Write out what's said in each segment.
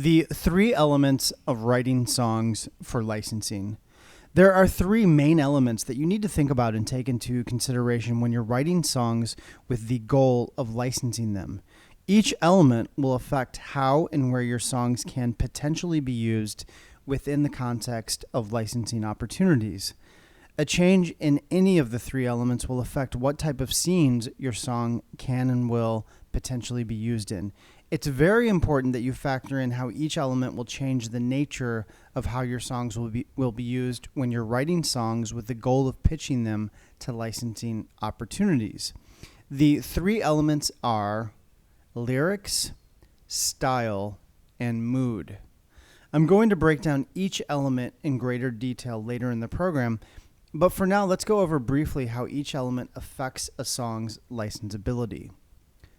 The three elements of writing songs for licensing. There are three main elements that you need to think about and take into consideration when you're writing songs with the goal of licensing them. Each element will affect how and where your songs can potentially be used within the context of licensing opportunities. A change in any of the three elements will affect what type of scenes your song can and will potentially be used in. It's very important that you factor in how each element will change the nature of how your songs will be used when you're writing songs with the goal of pitching them to licensing opportunities. The three elements are lyrics, style, and mood. I'm going to break down each element in greater detail later in the program, but for now, let's go over briefly how each element affects a song's licensability.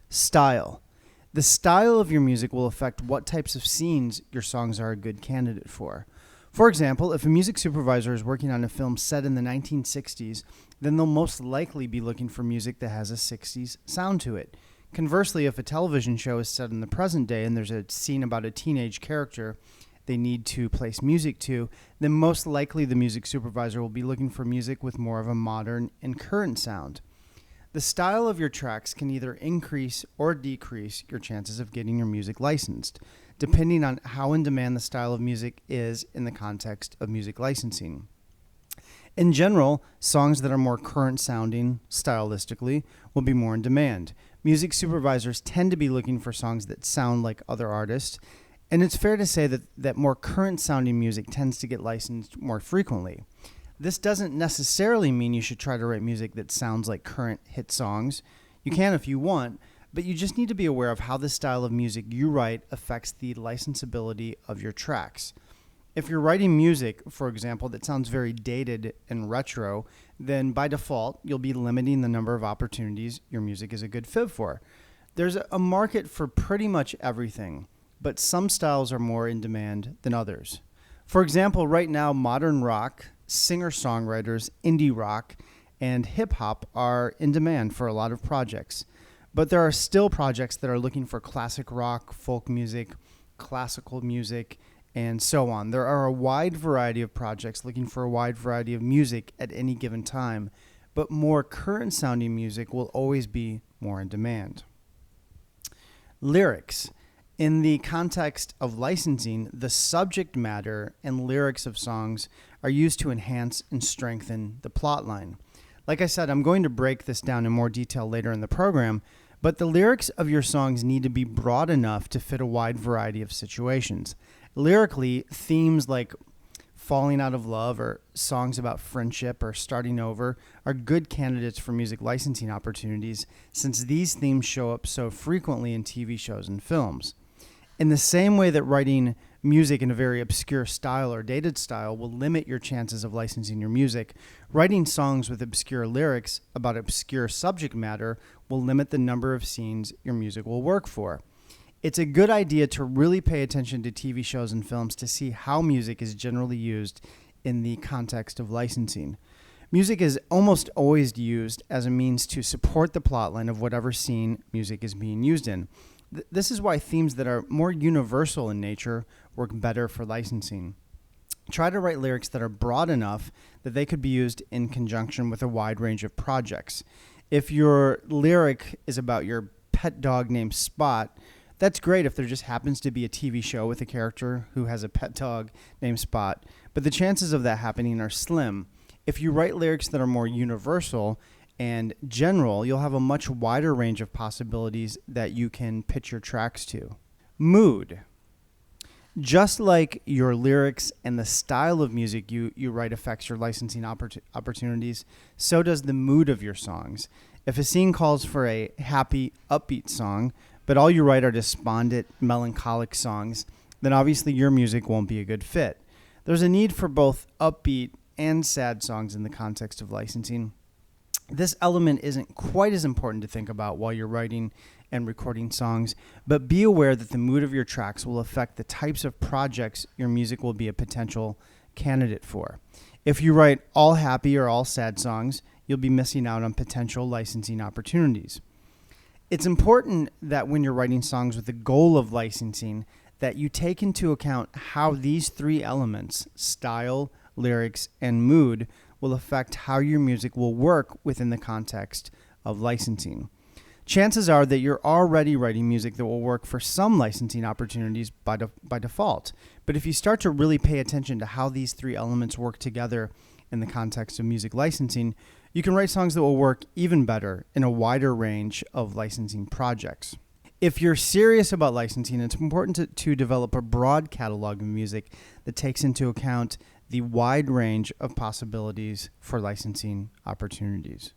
Style. The style of your music will affect what types of scenes your songs are a good candidate for. For example, if a music supervisor is working on a film set in the 1960s, then they'll most likely be looking for music that has a 60s sound to it. Conversely, if a television show is set in the present day and there's a scene about a teenage character they need to place music to, then most likely the music supervisor will be looking for music with more of a modern and current sound. The style of your tracks can either increase or decrease your chances of getting your music licensed, depending on how in demand the style of music is in the context of music licensing. In general, songs that are more current sounding stylistically will be more in demand. Music supervisors tend to be looking for songs that sound like other artists, and it's fair to say that more current sounding music tends to get licensed more frequently. This doesn't necessarily mean you should try to write music that sounds like current hit songs. You can if you want, but you just need to be aware of how the style of music you write affects the licensability of your tracks. If you're writing music, for example, that sounds very dated and retro, then by default, you'll be limiting the number of opportunities your music is a good fit for. There's a market for pretty much everything, but some styles are more in demand than others. For example, right now, modern rock, singer-songwriters, indie rock, and hip-hop are in demand for a lot of projects. But there are still projects that are looking for classic rock, folk music, classical music, and so on. There are a wide variety of projects looking for a wide variety of music at any given time, but more current-sounding music will always be more in demand. Lyrics. In the context of licensing, the subject matter and lyrics of songs are used to enhance and strengthen the plot line. Like I said, I'm going to break this down in more detail later in the program, but the lyrics of your songs need to be broad enough to fit a wide variety of situations. Lyrically, themes like falling out of love or songs about friendship or starting over are good candidates for music licensing opportunities since these themes show up so frequently in TV shows and films. In the same way that writing music in a very obscure style or dated style will limit your chances of licensing your music, writing songs with obscure lyrics about obscure subject matter will limit the number of scenes your music will work for. It's a good idea to really pay attention to TV shows and films to see how music is generally used in the context of licensing. Music is almost always used as a means to support the plotline of whatever scene music is being used in. This is why themes that are more universal in nature work better for licensing. Try to write lyrics that are broad enough that they could be used in conjunction with a wide range of projects. If your lyric is about your pet dog named Spot, that's great if there just happens to be a TV show with a character who has a pet dog named Spot, but the chances of that happening are slim. If you write lyrics that are more universal and general, you'll have a much wider range of possibilities that you can pitch your tracks to. Mood. Just like your lyrics and the style of music you write affects your licensing opportunities, so does the mood of your songs. If a scene calls for a happy, upbeat song, but all you write are despondent, melancholic songs, then obviously your music won't be a good fit. There's a need for both upbeat and sad songs in the context of licensing. This element isn't quite as important to think about while you're writing and recording songs, but be aware that the mood of your tracks will affect the types of projects your music will be a potential candidate for. If you write all happy or all sad songs, you'll be missing out on potential licensing opportunities. It's important that when you're writing songs with the goal of licensing, that you take into account how these three elements, style, lyrics, and mood, will affect how your music will work within the context of licensing. Chances are that you're already writing music that will work for some licensing opportunities by default. But if you start to really pay attention to how these three elements work together in the context of music licensing, you can write songs that will work even better in a wider range of licensing projects. If you're serious about licensing, it's important to develop a broad catalog of music that takes into account the wide range of possibilities for licensing opportunities.